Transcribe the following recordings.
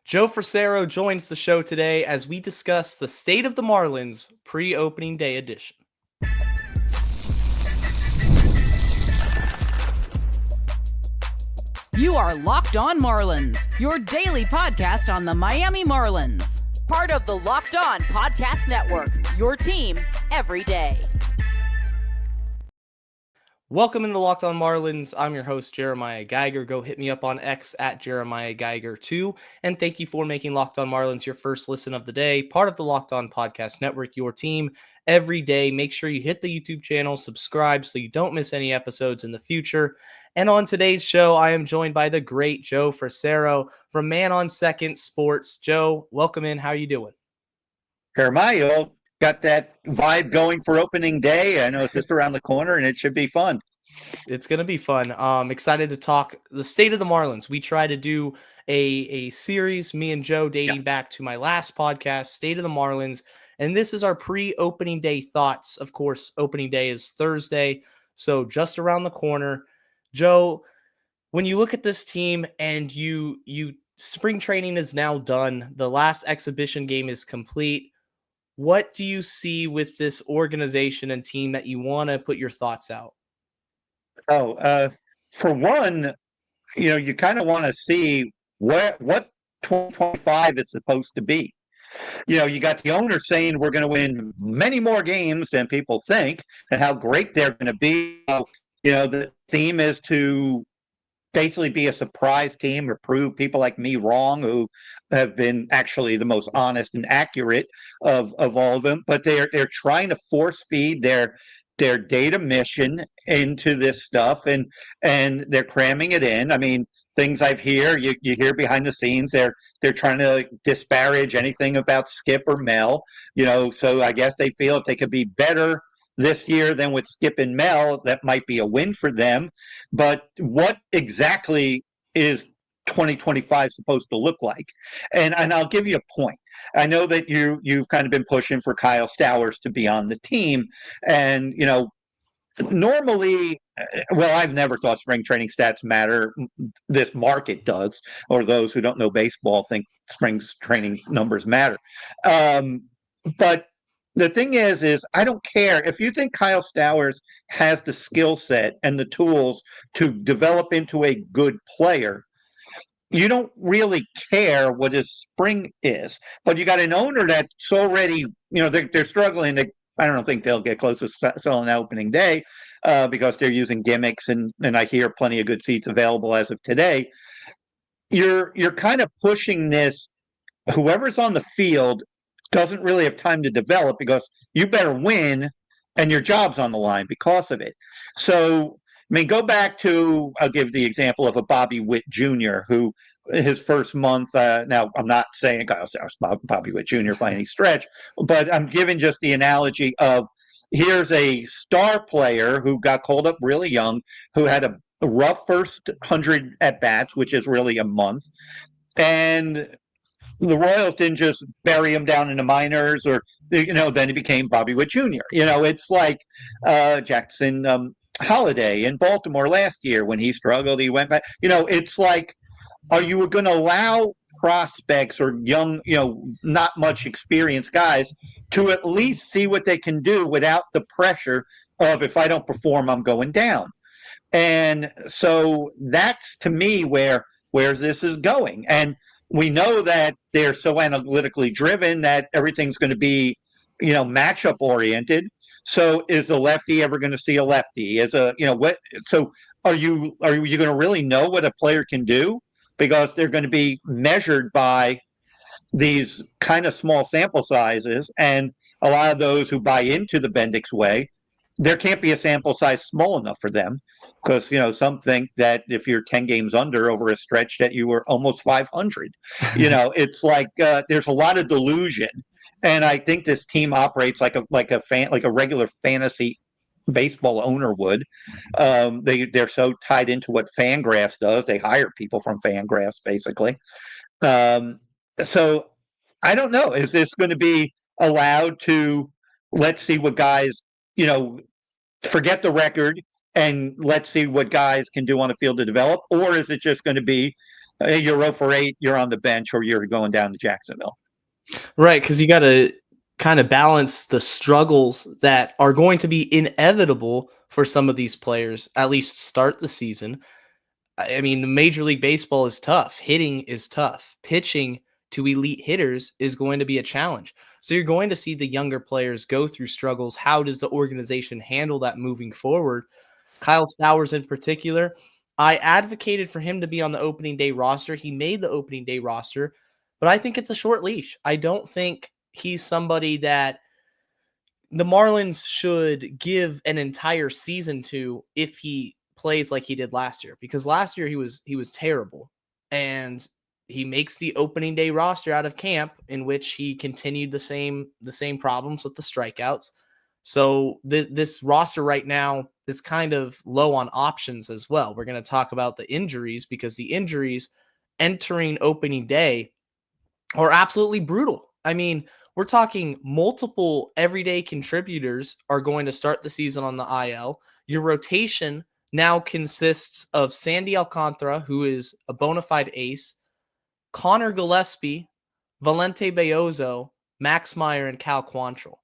Joe Frisaro joins the show today as we discuss the state of the Marlins pre-opening day edition. You are Locked On Marlins, your daily podcast on the Miami Marlins. Part of the Locked On Podcast Network, your team every day. Welcome into Locked On Marlins. I'm your host, Jeremiah Geiger. Go hit me up on X at Jeremiah Geiger2. And thank you for making Locked On Marlins your first listen of the day. Part of the Locked On Podcast Network, your team every day. Make sure you hit the YouTube channel, subscribe so you don't miss any episodes in the future. And on today's show, I am joined by the great Joe Frisaro from Man on Second Sports. Joe, welcome in. How are you doing? Jeremiah, got that vibe going for opening day. I know it's just around the corner, and it should be fun. It's going to be fun. Excited to talk the state of the Marlins. We try to do a series, me and Joe, dating back to my last podcast, State of the Marlins. And this is our pre-opening day thoughts. Of course, opening day is Thursday, so just around the corner. Joe, when you look at this team and you spring training is now done, the last exhibition game is complete. What do you see with this organization and team that you want to put your thoughts out? For one, you kind of want to see what 2025 is supposed to be. You got the owner saying we're going to win many more games than people think, and how great they're going to be. The theme is to basically be a surprise team or prove people like me wrong, who have been actually the most honest and accurate of all of them. But they're trying to force feed their data mission into this stuff, and they're cramming it in. I mean, things I've you hear behind the scenes, they're trying to disparage anything about Skip or Mel. So I guess they feel if they could be better this year than with Skip and Mel, that might be a win for them. But what exactly is 2025 supposed to look like? And I'll give you a point. I know that you've kind of been pushing for Kyle Stowers to be on the team, and normally, well, I've never thought spring training stats matter. This market does, or those who don't know baseball think spring training numbers matter. But the thing is I don't care if you think Kyle Stowers has the skill set and the tools to develop into a good player. You don't really care what his spring is, but you got an owner that's already, they're struggling. I don't think they'll get close to selling that opening day because they're using gimmicks, and I hear plenty of good seats available as of today. You're kind of pushing this. Whoever's on the field doesn't really have time to develop because you better win, and your job's on the line because of it. So, I mean, go back to, I'll give the example of a Bobby Witt Jr., who his first month, now I'm not saying Bobby Witt Jr. by any stretch, but I'm giving just the analogy of here's a star player who got called up really young, who had a rough first 100 at-bats, which is really a month, and the Royals didn't just bury him down in the minors, or then he became Bobby Witt Jr. It's like Jackson Holiday in Baltimore last year when he struggled. He went back. It's like, are you going to allow prospects or young, not much experienced guys to at least see what they can do without the pressure of, if I don't perform, I'm going down? And so that's, to me, where this is going. And we know that they're so analytically driven that everything's going to be, matchup oriented. So is the lefty ever going to see a lefty? What? So are you going to really know what a player can do? Because they're going to be measured by these kind of small sample sizes, and a lot of those who buy into the Bendix way, there can't be a sample size small enough for them. Because, some think that if you're 10 games under over a stretch that you were almost 500. It's like there's a lot of delusion. And I think this team operates like a regular fantasy baseball owner would. They're so tied into what Fangraphs does. They hire people from Fangraphs, basically. So I don't know. Is this going to be allowed to, let's see what guys, forget the record, and let's see what guys can do on the field to develop? Or is it just going to be, You're 0 for 8, you're on the bench, or you're going down to Jacksonville. Right, because you got to kind of balance the struggles that are going to be inevitable for some of these players, at least start the season. I mean, the Major League Baseball is tough. Hitting is tough. Pitching to elite hitters is going to be a challenge. So you're going to see the younger players go through struggles. How does the organization handle that moving forward? Kyle Stowers in particular, I advocated for him to be on the opening day roster. He made the opening day roster, but I think it's a short leash. I don't think he's somebody that the Marlins should give an entire season to if he plays like he did last year, because last year he was terrible, and he makes the opening day roster out of camp, in which he continued the same problems with the strikeouts. So this roster right now is kind of low on options as well. We're going to talk about the injuries, because the injuries entering opening day are absolutely brutal. I mean, we're talking multiple everyday contributors are going to start the season on the IL. Your rotation now consists of Sandy Alcantara, who is a bona fide ace, Connor Gillespie, Valente Bayozo, Max Meyer, and Cal Quantrill.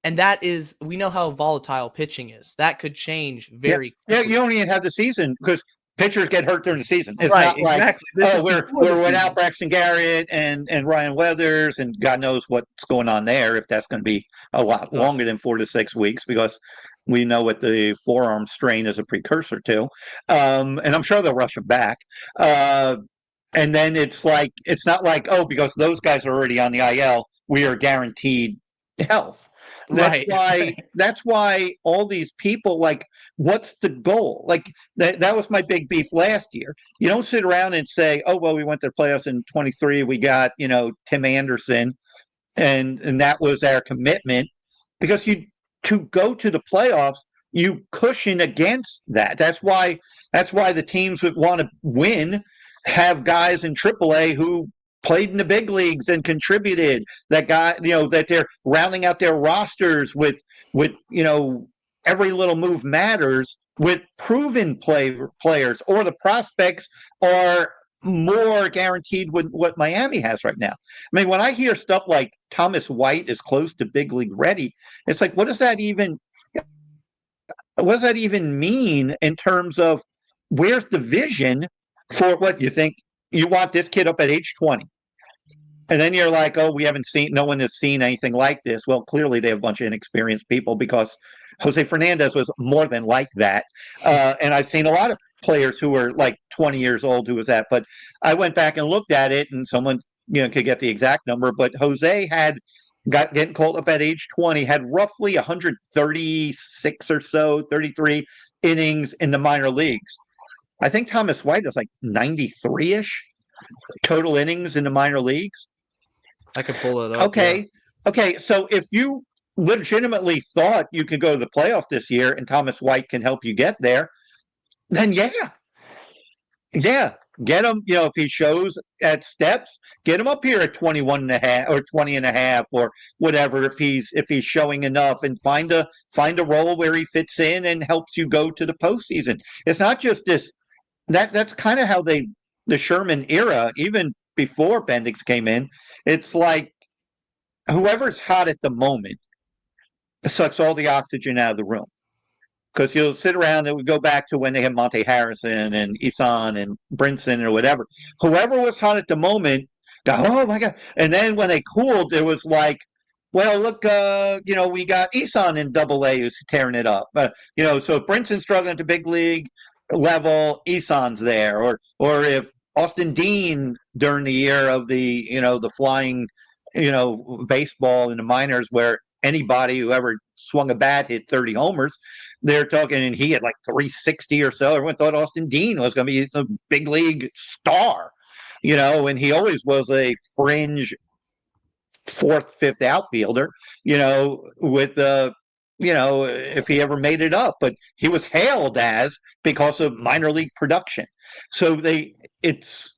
And that is, we know how volatile pitching is. That could change very quickly. You don't even have the season, because pitchers get hurt during the season. It's right, not like, exactly. This is we're without Braxton Garrett and Ryan Weathers, and God knows what's going on there, if that's going to be a lot longer than 4 to 6 weeks, because we know what the forearm strain is a precursor to. And I'm sure they'll rush him back. And then it's not like, oh, because those guys are already on the IL, we are guaranteed health. That's why all these people, like, what's the goal? Like, that was my big beef last year. You don't sit around and say, oh, well, we went to the playoffs in 23. We got, Tim Anderson, and that was our commitment, because to go to the playoffs, you cushion against that. That's why the teams would want to win have guys in AAA who played in the big leagues and contributed. That they're rounding out their rosters with every little move matters, with proven players, or the prospects are more guaranteed with what Miami has right now. I mean, when I hear stuff like Thomas White is close to big league ready, it's like, what does that even mean in terms of where's the vision for what you think? You want this kid up at age 20. And then you're like, oh, no one has seen anything like this. Well, clearly they have a bunch of inexperienced people, because Jose Fernandez was more than like that. And I've seen a lot of players who were like 20 years old who was that. But I went back and looked at it, and someone could get the exact number. But Jose getting called up at age 20, had roughly 136 or so, 33 innings in the minor leagues. I think Thomas White is like 93-ish total innings in the minor leagues. I could pull it up. Okay. So if you legitimately thought you could go to the playoffs this year and Thomas White can help you get there, then yeah, get him. If he shows at steps, get him up here at 21 and a half or 20 and a half or whatever. If he's showing enough, and find a role where he fits in and helps you go to the postseason. It's not just this. That's kind of how the Sherman era, even before Bendix came in, it's like whoever's hot at the moment sucks all the oxygen out of the room. Because you'll sit around and we go back to when they had Monte Harrison and Isan and Brinson or whatever. Whoever was hot at the moment, oh my God. And then when they cooled, it was like, well, look, we got Isan in AA who's tearing it up. So if Brinson's struggling at the big league level, Isan's there. Or if Austin Dean during the year of the flying, baseball in the minors, where anybody who ever swung a bat hit 30 homers, they're talking, and he had like 360 or so. Everyone thought Austin Dean was going to be a big league star, and he always was a fringe fourth, fifth outfielder, with if he ever made it up, but he was hailed as because of minor league production. So it's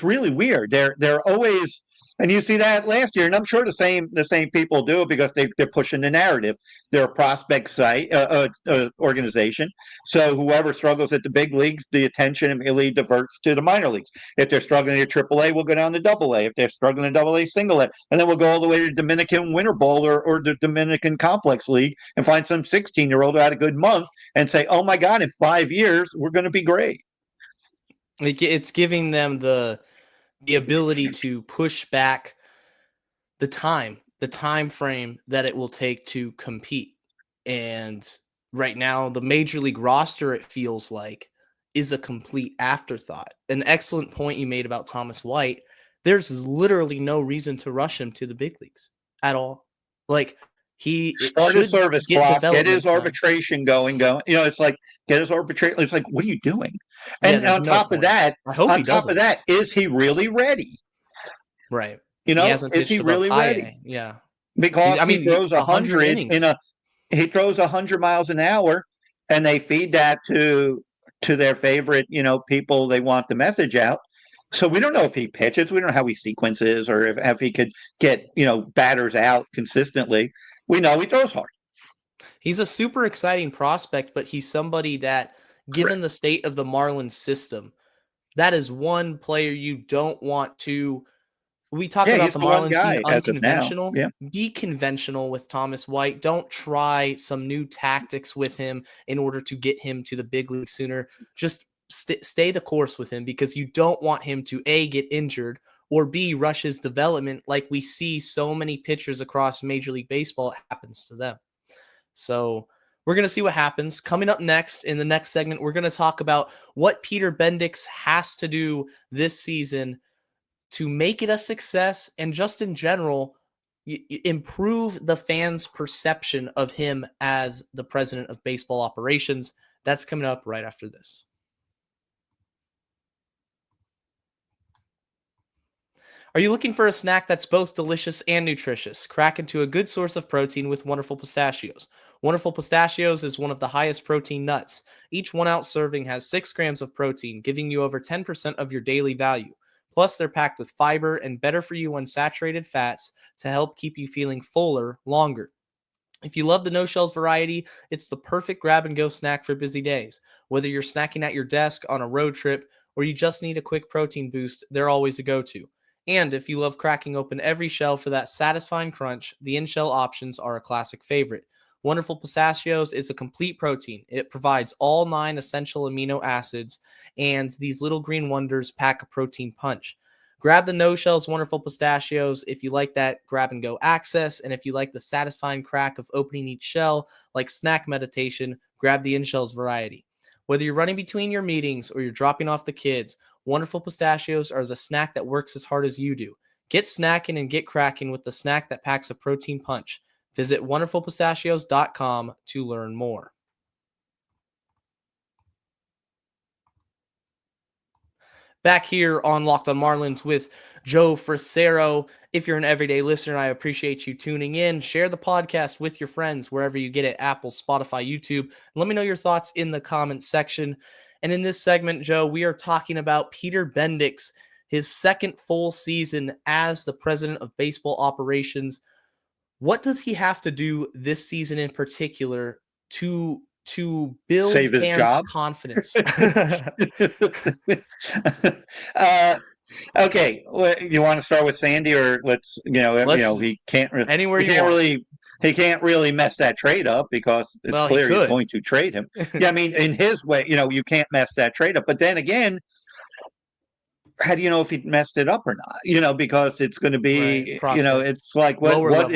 really weird. They're always And you see that last year, and I'm sure the same people do it because they're pushing the narrative. They're a prospect site organization, so whoever struggles at the big leagues, the attention immediately diverts to the minor leagues. If they're struggling at AAA, we'll go down to AA. If they're struggling at AA, single A, and then we'll go all the way to the Dominican Winter Bowl or the Dominican Complex League and find some 16-year-old who had a good month and say, "Oh my God, in 5 years we're going to be great." It's giving them the ability to push back the time frame that it will take to compete. And right now, the major league roster, it feels like, is a complete afterthought. An excellent point you made about Thomas White. There's literally no reason to rush him to the big leagues at all. Like, start his service clock, get his time. arbitration going. It's like, get his arbitration. It's like, what are you doing? Yeah, And on top of that, is he really ready? Right. You know, is he really ready? Yeah. Because he throws 100 innings. He throws 100 miles an hour, and they feed that to their favorite, people they want the message out. So we don't know if he pitches. We don't know how he sequences or if he could get, batters out consistently. We know he throws hard. He's a super exciting prospect, but he's somebody that, given the state of the Marlins system, that is one player you don't want to. We talk about the Marlins being unconventional. Yeah. Be conventional with Thomas White. Don't try some new tactics with him in order to get him to the big league sooner. Just stay the course with him, because you don't want him to A, get injured, or B, rush his development like we see so many pitchers across Major League Baseball. It happens to them. So we're going to see what happens. Coming up next, in the next segment, we're going to talk about what Peter Bendix has to do this season to make it a success, and just in general, improve the fans' perception of him as the president of baseball operations. That's coming up right after this. Are you looking for a snack that's both delicious and nutritious? Crack into a good source of protein with Wonderful Pistachios. Wonderful Pistachios is one of the highest protein nuts. Each 1 ounce serving has 6 grams of protein, giving you over 10% of your daily value. Plus, they're packed with fiber and better-for-you unsaturated fats to help keep you feeling fuller longer. If you love the no-shells variety, it's the perfect grab-and-go snack for busy days. Whether you're snacking at your desk, on a road trip, or you just need a quick protein boost, they're always a go-to. And if you love cracking open every shell for that satisfying crunch, the in-shell options are a classic favorite. Wonderful Pistachios is a complete protein. It provides all 9 essential amino acids, and these little green wonders pack a protein punch. Grab the no-shells Wonderful Pistachios if you like that grab-and-go access, and if you like the satisfying crack of opening each shell like snack meditation, grab the in-shells variety. Whether you're running between your meetings or you're dropping off the kids, Wonderful Pistachios are the snack that works as hard as you do. Get snacking and get cracking with the snack that packs a protein punch. Visit wonderfulpistachios.com to learn more. Back here on Locked on Marlins with Joe Frisaro. If you're an everyday listener, I appreciate you tuning in. Share the podcast with your friends wherever you get it, Apple, Spotify, YouTube. Let me know your thoughts in the comments section. And in this segment, Joe, we are talking about Peter Bendix, his second full season as the president of baseball operations. What does he have to do this season in particular to build save his fans' job? confidence? Okay, well, you want to start with Sandy, or he can't anywhere he you can't want. really he can't really mess that trade up because it's clear he's going to trade him. Yeah, I mean, in his way, you can't mess that trade up. But then again, how do you know if he messed it up or not? Because it's going to be, it's like what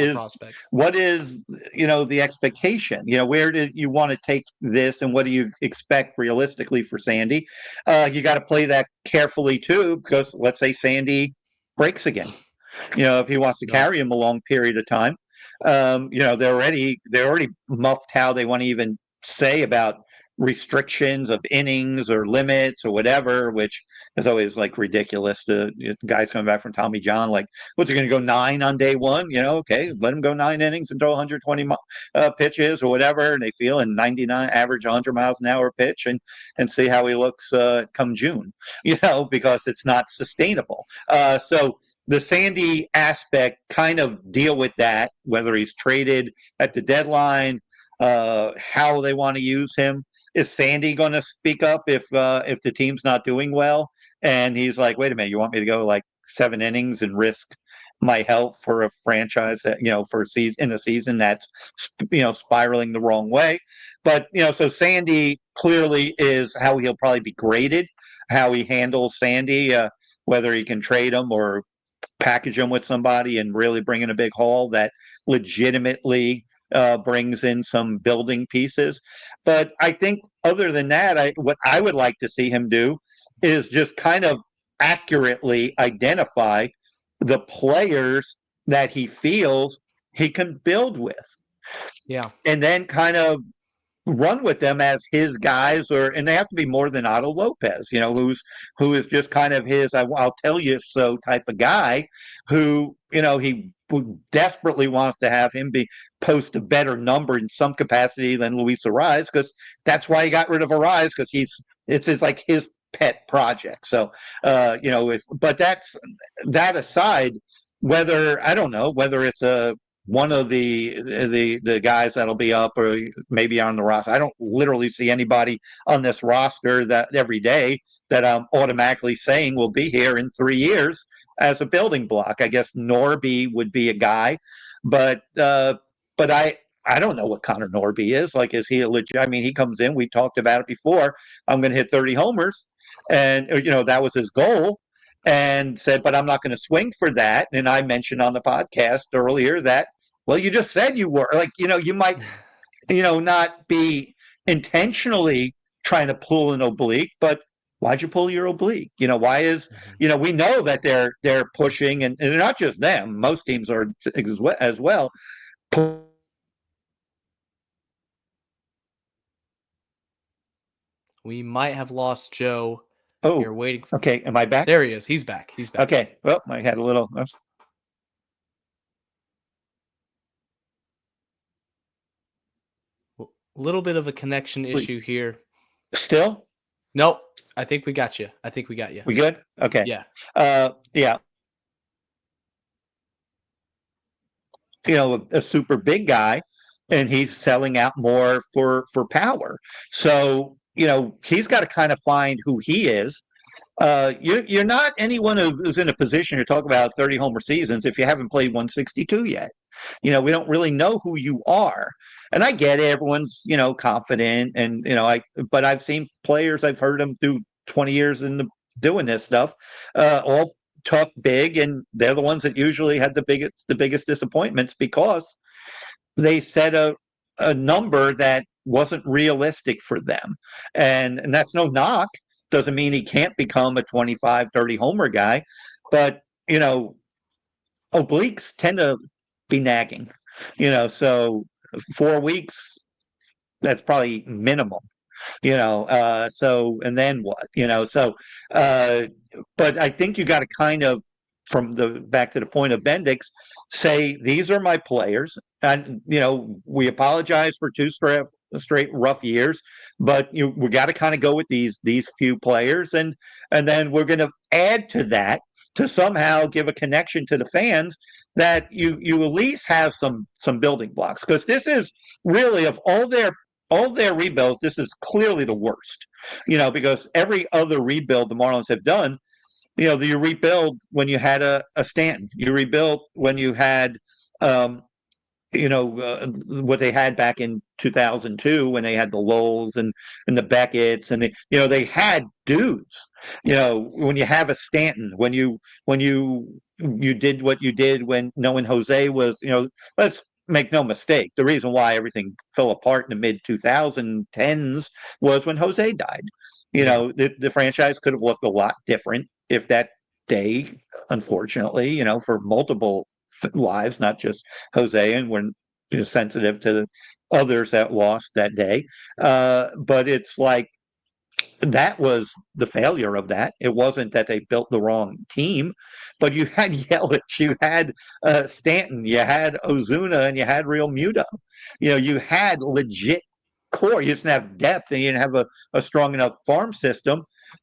is the expectation? Where did you want to take this, and what do you expect realistically for Sandy? You got to play that carefully too, because let's say Sandy breaks again. If he wants to carry him a long period of time, they're already muffed how they want to even say about restrictions of innings or limits or whatever, which is always like ridiculous. The guys coming back from Tommy John, like, what's he going to go 9 on day 1? Okay, let him go 9 innings and throw 120 pitches or whatever, and they feel in 99 average 100 miles an hour pitch, and see how he looks come June, because it's not sustainable. So the Sandy aspect kind of deal with that, whether he's traded at the deadline, how they want to use him. Is Sandy going to speak up if the team's not doing well? And he's like, wait a minute, you want me to go like 7 innings and risk my health for a franchise that, for a season in a season that's, spiraling the wrong way? But, so Sandy clearly is how he'll probably be graded, how he handles Sandy, whether he can trade him or package him with somebody and really bring in a big haul that legitimately brings in some building pieces. But I think other than that, what I would like to see him do is just kind of accurately identify the players that he feels he can build with. Yeah. And then kind of run with them as his guys, and they have to be more than Otto Lopez, who is just kind of his I'll tell you so type of guy, who he desperately wants to have him post a better number in some capacity than Luis Arraez, because that's why he got rid of Arraez, because it's like his pet project. So but that aside, I don't know whether it's one of the guys that'll be up or maybe on the roster. I don't literally see anybody on this roster that every day that I'm automatically saying will be here in 3 years as a building block. I guess Norby would be a guy, but I don't know what Connor Norby is. Like, is he a legit? I mean, he comes in. We talked about it before. I'm going to hit 30 homers, and that was his goal. And said, but I'm not going to swing for that. And I mentioned on the podcast earlier that, well, you just said you were. Like, you might, not be intentionally trying to pull an oblique, but why'd you pull your oblique? Why is, we know that they're pushing, and not just them. Most teams are as well. We might have lost Joe. Oh, You're waiting for. Okay. Am I back? There he is. He's back. Okay. Well, I had a little. Little bit of a connection issue here. Still? Nope. I think we got you. We good? Okay. Yeah. Yeah. A super big guy, and he's selling out more for power. So, he's got to kind of find who he is. You're not anyone who's in a position to talk about 30 homer seasons if you haven't played 162 yet. We don't really know who you are. And I get it, everyone's, confident, and, but I've seen players, I've heard them through 20 years doing this stuff, all talk big, and they're the ones that usually had the biggest disappointments because they set a number that wasn't realistic for them. And that's no knock. Doesn't mean he can't become a 25, 30 homer guy, but obliques tend to be nagging, so 4 weeks, that's probably minimum, so, and then what, but I think you got to kind of, back to the point of Bendix, say, these are my players. And, we apologize for 2 straight rough years, but we got to kind of go with these few players, and then we're going to add to that to somehow give a connection to the fans that you at least have some building blocks, because this is really, of all their rebuilds, this is clearly the worst, because every other rebuild the Marlins have done, you rebuild when you had a Stanton, you rebuilt when you had what they had back in 2002 when they had the Lowells and the Beckett's, and they had dudes. When you have a Stanton, when you did what you did when knowing Jose was, let's make no mistake, the reason why everything fell apart in the mid 2010s was when Jose died. The franchise could have looked a lot different if that day, unfortunately, for multiple lives, not just Jose, and we're sensitive to the others that lost that day. But it's like, that was the failure of that. It wasn't that they built the wrong team, but you had Yelich, you had Stanton, you had Ozuna, and you had Real Muto. You had legit core. You didn't have depth, and you didn't have a strong enough farm system,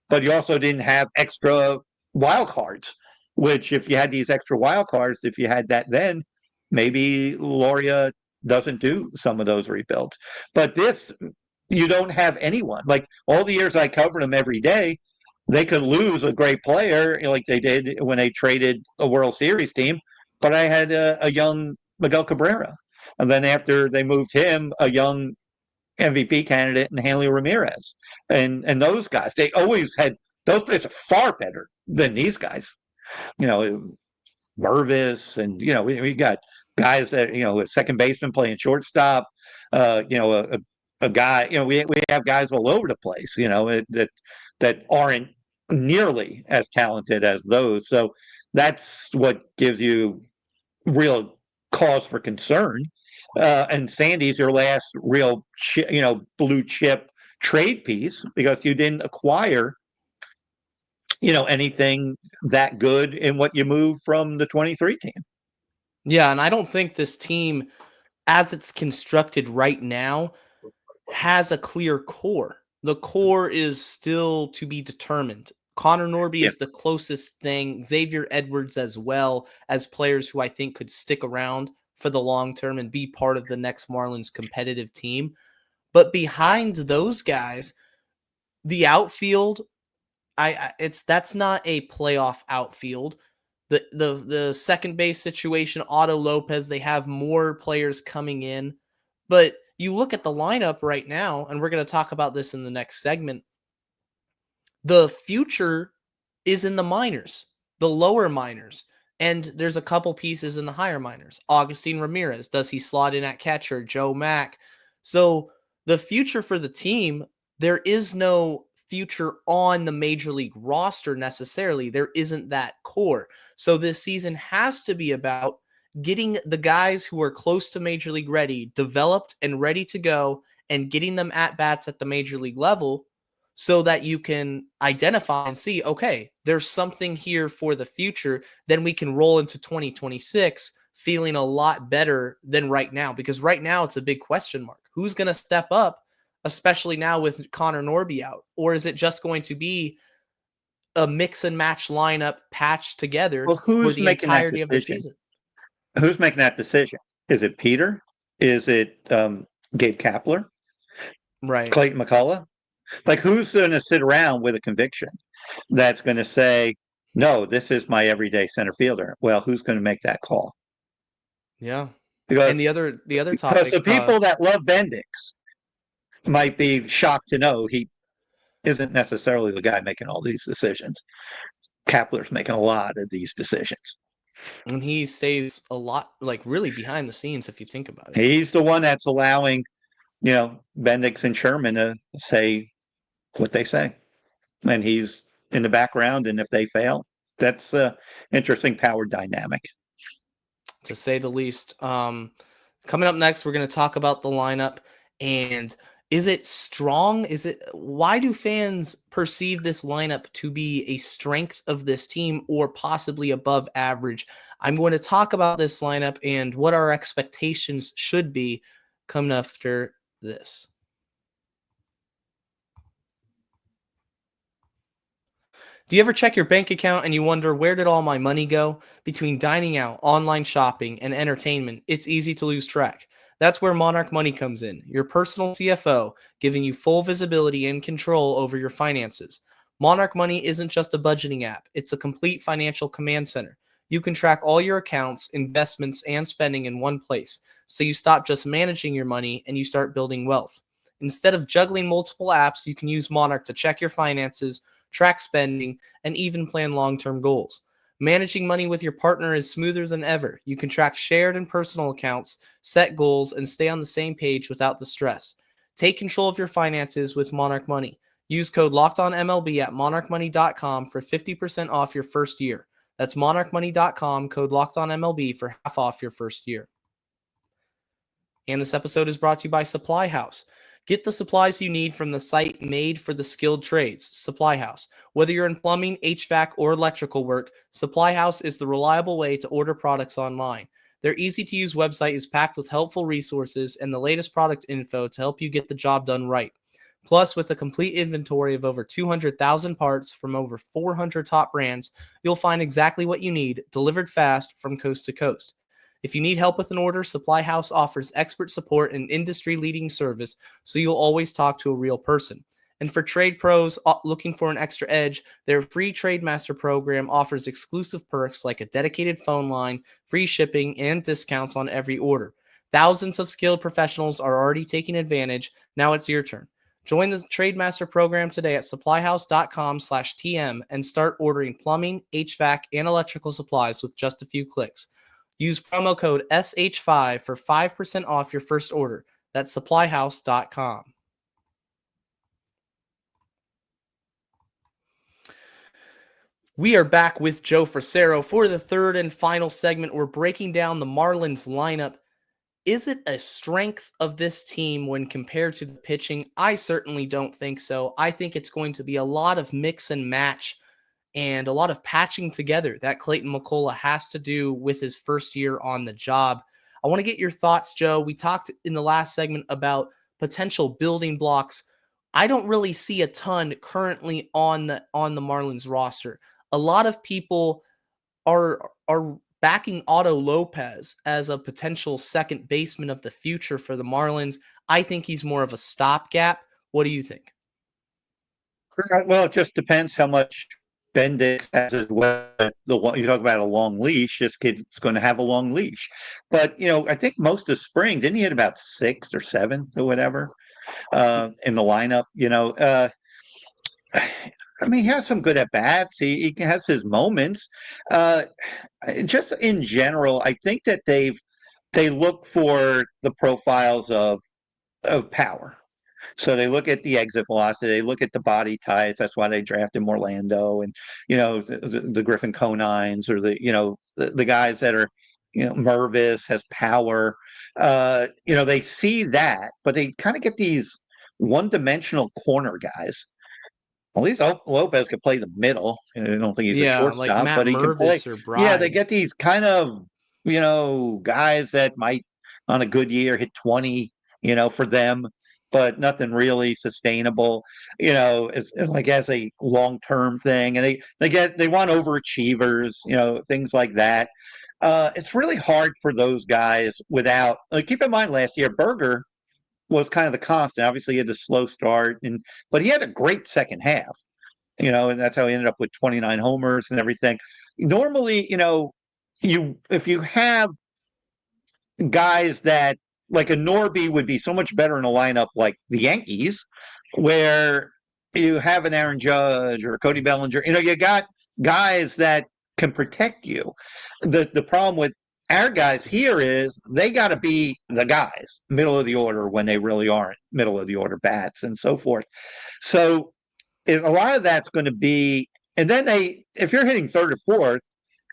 but you also didn't have extra wild cards. which if you had these extra wild cards, if you had that then, maybe Loria doesn't do some of those rebuilds. But this, you don't have anyone. Like all the years I covered them every day, they could lose a great player like they did when they traded a World Series team. But I had a young Miguel Cabrera. And then after they moved him, a young MVP candidate in Hanley Ramirez. And those guys, they always had those players are far better than these guys. You know, Mervis, and we got guys that a second baseman playing shortstop. A guy. We have guys all over the place. That aren't nearly as talented as those. So that's what gives you real cause for concern. And Sandy's your last real, blue chip trade piece because you didn't acquire anything that good in what you moved from the 23 team. Yeah, and I don't think this team, as it's constructed right now, has a clear core. The core is still to be determined. Connor Norby is the closest thing. Xavier Edwards as well, as players who I think could stick around for the long term and be part of the next Marlins competitive team. But behind those guys, the outfield, that's not a playoff outfield. The second base situation, Otto Lopez, they have more players coming in. But you look at the lineup right now, and we're going to talk about this in the next segment. The future is in the minors, the lower minors, and there's a couple pieces in the higher minors. Augustine Ramirez, does he slot in at catcher? Joe Mack. So the future for the team, there is no future on the major league roster necessarily. There isn't that core. So this season has to be about getting the guys who are close to major league ready, developed and ready to go, and getting them at bats at the major league level so that you can identify and see, okay, there's something here for the future. Then we can roll into 2026 feeling a lot better than right now, because right now it's a big question mark. Who's going to step up, especially now with Connor Norby out? Or is it just going to be a mix and match lineup patched together for the entirety of the season? Who's making that decision? Is it Peter? Is it Gabe Kapler? Right. Clayton McCullough? Like, who's going to sit around with a conviction that's going to say, no, this is my everyday center fielder? Well, who's going to make that call? Yeah. Because, and the other topic, because the people that love Bendix might be shocked to know he isn't necessarily the guy making all these decisions. Kapler's making a lot of these decisions. And he stays a lot, like, really behind the scenes if you think about it. He's the one that's allowing, Bendix and Sherman to say what they say. And he's in the background, and if they fail, that's an interesting power dynamic, to say the least. Coming up next, we're going to talk about the lineup, and is it strong? Why do fans perceive this lineup to be a strength of this team or possibly above average? I'm going to talk about this lineup and what our expectations should be coming after this. Do you ever check your bank account and you wonder, where did all my money go? Between dining out, online shopping, and entertainment, it's easy to lose track. That's where Monarch Money comes in, your personal CFO, giving you full visibility and control over your finances. Monarch Money isn't just a budgeting app, it's a complete financial command center. You can track all your accounts, investments, and spending in one place, so you stop just managing your money and you start building wealth. Instead of juggling multiple apps, you can use Monarch to check your finances, track spending, and even plan long-term goals. Managing money with your partner is smoother than ever. You can track shared and personal accounts, set goals, and stay on the same page without the stress. Take control of your finances with Monarch Money. Use code LOCKEDONMLB at monarchmoney.com for 50% off your first year. That's monarchmoney.com, code LOCKEDONMLB for half off your first year. And this episode is brought to you by Supply House. Get the supplies you need from the site made for the skilled trades, Supply House. Whether you're in plumbing, HVAC, or electrical work, Supply House is the reliable way to order products online. Their easy-to-use website is packed with helpful resources and the latest product info to help you get the job done right. Plus, with a complete inventory of over 200,000 parts from over 400 top brands, you'll find exactly what you need, delivered fast from coast to coast. If you need help with an order, Supply House offers expert support and industry-leading service, so you'll always talk to a real person. And for trade pros looking for an extra edge, their free Trade Master program offers exclusive perks like a dedicated phone line, free shipping, and discounts on every order. Thousands of skilled professionals are already taking advantage. Now it's your turn. Join the Trade Master program today at supplyhouse.com/TM and start ordering plumbing, HVAC, and electrical supplies with just a few clicks. Use promo code SH5 for 5% off your first order. That's supplyhouse.com. We are back with Joe Frisaro for the third and final segment. We're breaking down the Marlins lineup. Is it a strength of this team when compared to the pitching? I certainly don't think so. I think it's going to be a lot of mix and match and a lot of patching together that Clayton McCullough has to do with his first year on the job. I want to get your thoughts, Joe. We talked in the last segment about potential building blocks. I don't really see a ton currently on the Marlins roster. A lot of people are backing Otto Lopez as a potential second baseman of the future for the Marlins. I think he's more of a stopgap. What do you think? Well, it just depends how much Bendix has as well. You talk about a long leash. This kid's going to have a long leash. But, I think most of spring, didn't he hit about 6th or 7th or whatever in the lineup? He has some good at bats. He has his moments. Just in general, I think that they look for the profiles of power. So they look at the exit velocity, they look at the body types. That's why they drafted Orlando and the Griffin Conines or the guys that are Mervis has power. They see that, but they kind of get these one-dimensional corner guys. At least Lopez could play the middle. I don't think he's a shortstop, like Matt but he can play. Mervis or Bride. Yeah, they get these kind of, guys that might on a good year hit 20, for them, but nothing really sustainable, it's like as a long-term thing. And they want overachievers, things like that. It's really hard for those guys without, keep in mind last year, Berger was kind of the constant. Obviously, he had a slow start, but he had a great second half, and that's how he ended up with 29 homers and everything. Normally, if you have guys that like a Norby would be so much better in a lineup like the Yankees, where you have an Aaron Judge or Cody Bellinger, you got guys that can protect you. The problem with our guys here is they got to be the guys, middle of the order when they really aren't middle of the order bats and so forth. So a lot of that's going to be, and then if you're hitting third or fourth,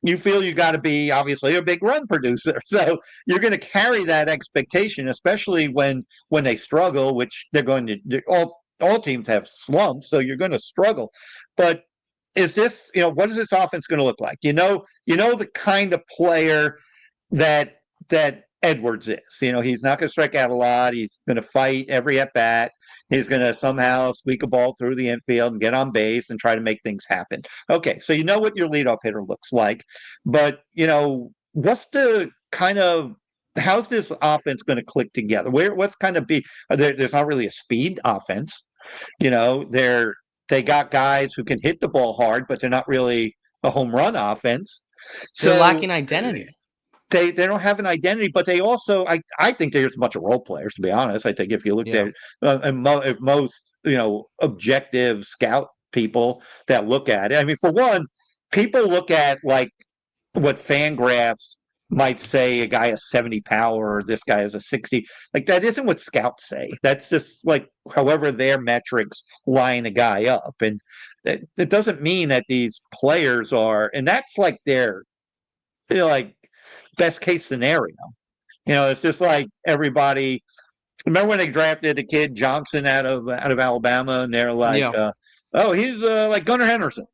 you feel you got to be obviously a big run producer. So you're going to carry that expectation, especially when they struggle, which they're going to. All teams have slumps, so you're going to struggle. But is this, what is this offense going to look like? The kind of player that Edwards is. He's not going to strike out a lot. He's going to fight every at bat. He's going to somehow squeak a ball through the infield and get on base and try to make things happen. Okay, so you know what your leadoff hitter looks like, but what's the kind of how's this offense going to click together? What's kind of be? There's not really a speed offense. They got guys who can hit the ball hard, but they're not really a home run offense. They're lacking identity. They don't have an identity, but they also, I think there's a bunch of role players, to be honest. I think if you looked at it, if most, objective scout people that look at it, I mean, for one, people look at like what Fangraphs might say a guy has 70 power or this guy has a 60. Like that isn't what scouts say. That's just like however their metrics line a guy up. And it doesn't mean that these players are, and that's like their, like, best case scenario. It's just like everybody. Remember when they drafted the kid Johnson out of Alabama, and they're like, "Oh, he's like Gunnar Henderson."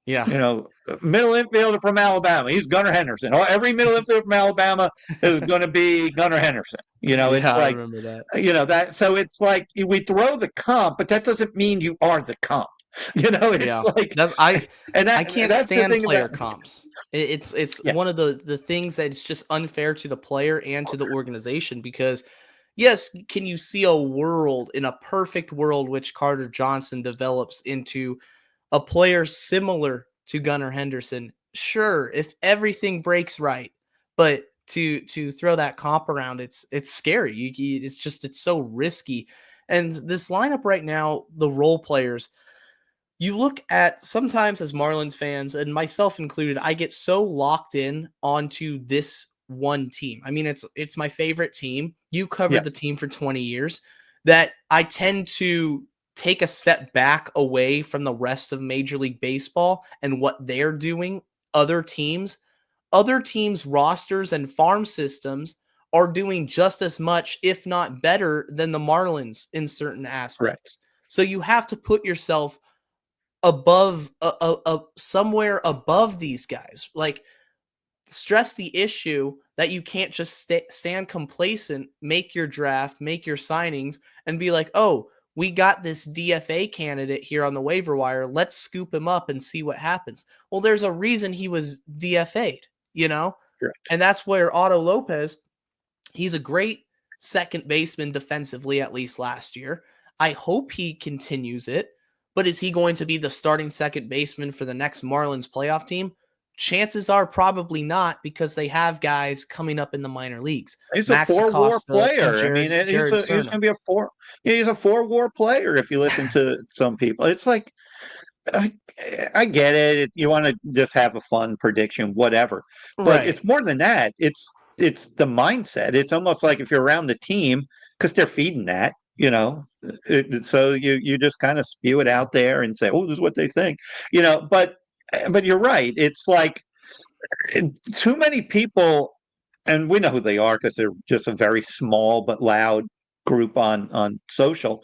Yeah. Middle infielder from Alabama. He's Gunnar Henderson. Every middle infielder from Alabama is going to be Gunnar Henderson. It's Yeah, I like, remember that. that. So it's like we throw the comp, but that doesn't mean you are the comp. It's Yeah. like, That's and I can't that's the stand thing player about, comps. It's yeah, one of the things that it's just unfair to the player and to the organization because yes, can you see a world in a perfect world which Carter Johnson develops into a player similar to Gunnar Henderson? Sure, if everything breaks right, but to throw that comp around, it's scary. It's so risky. And this lineup right now, the role players, you look at sometimes as Marlins fans, and myself included, I get so locked in onto this one team. I mean, it's my favorite team. You yeah, covered the team for 20 years that I tend to take a step back away from the rest of Major League Baseball and what they're doing. Other teams' rosters and farm systems are doing just as much, if not better, than the Marlins in certain correct. aspects. So you have to put yourself above somewhere above these guys. Like stress the issue that you can't just stand complacent, make your draft, make your signings and be like, "Oh, we got this DFA candidate here on the waiver wire. Let's scoop him up and see what happens." Well, there's a reason he was DFA'd, you know? Correct. And that's where Otto Lopez, he's a great second baseman defensively, at least last year. I hope he continues it, but is he going to be the starting second baseman for the next Marlins playoff team? Chances are probably not because they have guys coming up in the minor leagues. He's a Max four-WAR Acosta and player. I mean, he's Jared he's Cerna. going to be a four. Yeah, he's a four-WAR player. If you listen to some people, it's like, I, I get it. You want to just have a fun prediction, whatever. But Right. it's more than that. It's the mindset. It's almost like if you're around the team because they're feeding that. So you just kind of spew it out there and say, "Oh, this is what they think." But you're right. It's like too many people, and we know who they are because they're just a very small but loud group on social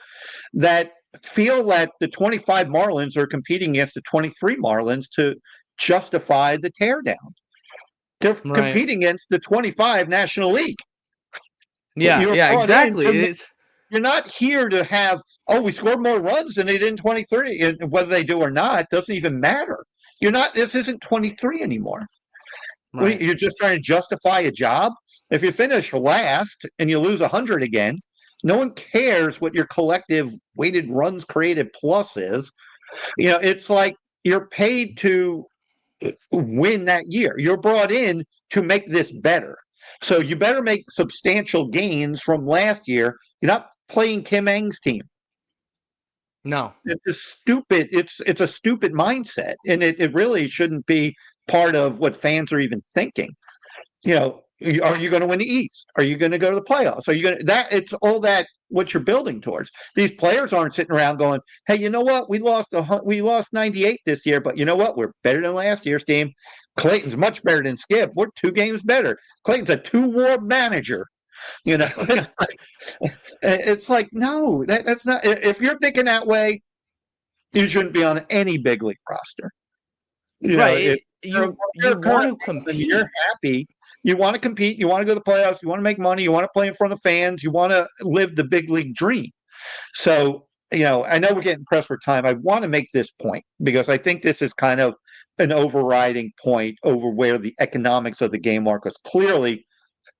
that feel that the 25 Marlins are competing against the 23 Marlins to justify the teardown. They're Right. competing against the 25 National League. Yeah, You're yeah, brought in exactly. to. You're not here to have, oh, we scored more runs than they did in 23. And whether they do or not doesn't even matter. You're not. This isn't 23 anymore. Right. You're just trying to justify a job. If you finish last and you lose 100 again, no one cares what your collective weighted runs created plus is. It's like you're paid to win that year. You're brought in to make this better. So you better make substantial gains from last year. You're not playing Kim Ng's team. No. It's a stupid. It's a stupid mindset, and it really shouldn't be part of what fans are even thinking. Are you going to win the East? Are you going to go to the playoffs? Are you going to that? It's all that what you're building towards. These players aren't sitting around going, "Hey, you know what? We lost 98 this year, but you know what? We're better than last year's team. Clayton's much better than Skip. We're 2 games better. Clayton's a 2-WAR manager." It's like no, that's not. If you're thinking that way, you shouldn't be on any big league roster. If Right. you're, You want to and you're compete. happy, you want to compete, you want to go to the playoffs, you want to make money, you want to play in front of fans, you want to live the big league dream. So, I know we're getting pressed for time. I want to make this point because I think this is kind of an overriding point over where the economics of the game are, because clearly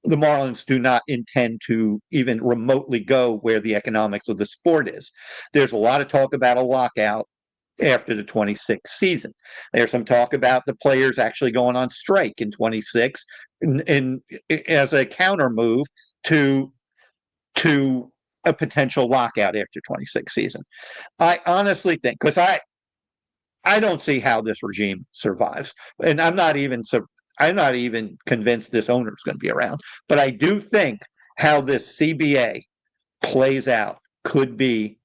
the Marlins do not intend to even remotely go where the economics of the sport is. There's a lot of talk about a lockout after the 26th season. There's some talk about the players actually going on strike in 26 in as a counter move to a potential lockout after 26 season. I honestly think because I don't see how this regime survives, and I'm not even convinced this owner is going to be around. But I do think how this CBA plays out could be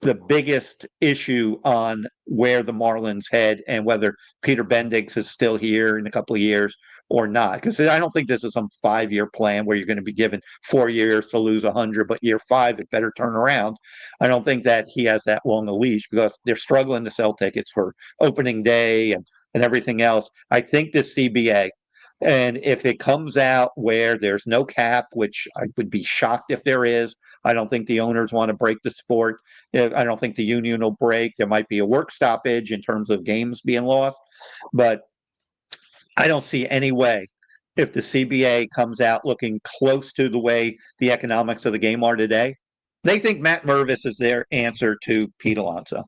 the biggest issue on where the Marlins head and whether Peter Bendix is still here in a couple of years or not. Because I don't think this is some 5-year plan where you're going to be given 4 years to lose 100, but year 5 it better turn around. I don't think that he has that long a leash because they're struggling to sell tickets for opening day and everything else. I think this CBA, and if it comes out where there's no cap, which I would be shocked if there is, I don't think the owners want to break the sport. I don't think the union will break. There might be a work stoppage in terms of games being lost, but I don't see any way if the CBA comes out looking close to the way the economics of the game are today. They think Matt Mervis is their answer to Pete Alonso,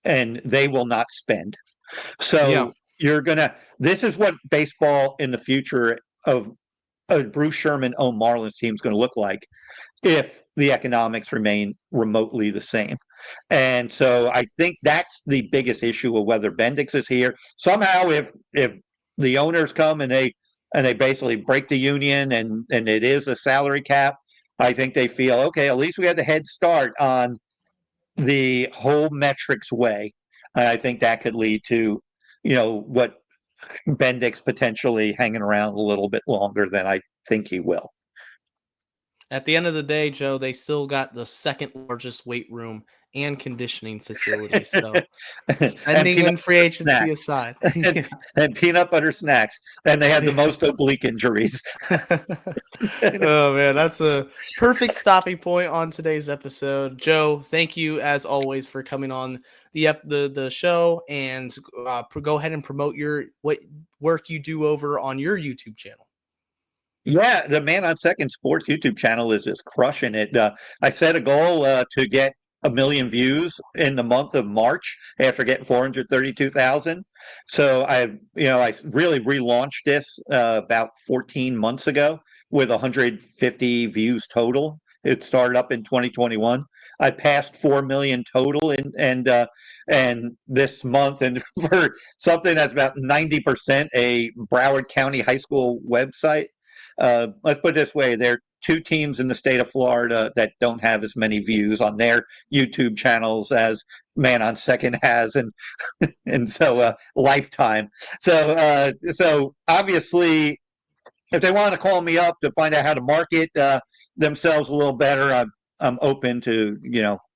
and they will not spend. Yeah. So this is what baseball in the future of a Bruce Sherman owned Marlins team is going to look like if the economics remain remotely the same. And so I think that's the biggest issue of whether Bendix is here. Somehow if the owners come and they basically break the union and it is a salary cap, I think they feel, okay, at least we had the head start on the whole metrics way. And I think that could lead to, what Bendix potentially hanging around a little bit longer than I think he will. At the end of the day, Joe, they still got the second largest weight room and conditioning facility. So spending and free agency snacks. aside. and peanut butter snacks. And they have the most oblique injuries. Oh man, that's a perfect stopping point on today's episode. Joe, thank you as always for coming on the show, and go ahead and promote what work you do over on your YouTube channel. Yeah, the Man on Second Sports YouTube channel is just crushing it. I set a goal to get 1 million views in the month of March after getting 432,000. So I really relaunched this about 14 months ago with 150 views total. It started up in 2021. I passed 4 million total and this month, and for something that's about 90% a Broward County high school website. Let's put it this way: there are 2 teams in the state of Florida that don't have as many views on their YouTube channels as Man on Second has, and so Lifetime. So obviously, if they want to call me up to find out how to market themselves a little better, I'm open to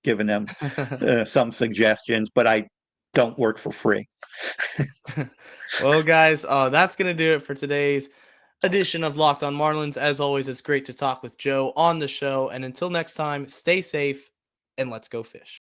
giving them some suggestions, but I don't work for free. Well, guys, that's gonna do it for today's edition of Locked on Marlins. As always, it's great to talk with Joe on the show. And until next time, stay safe and let's go fish.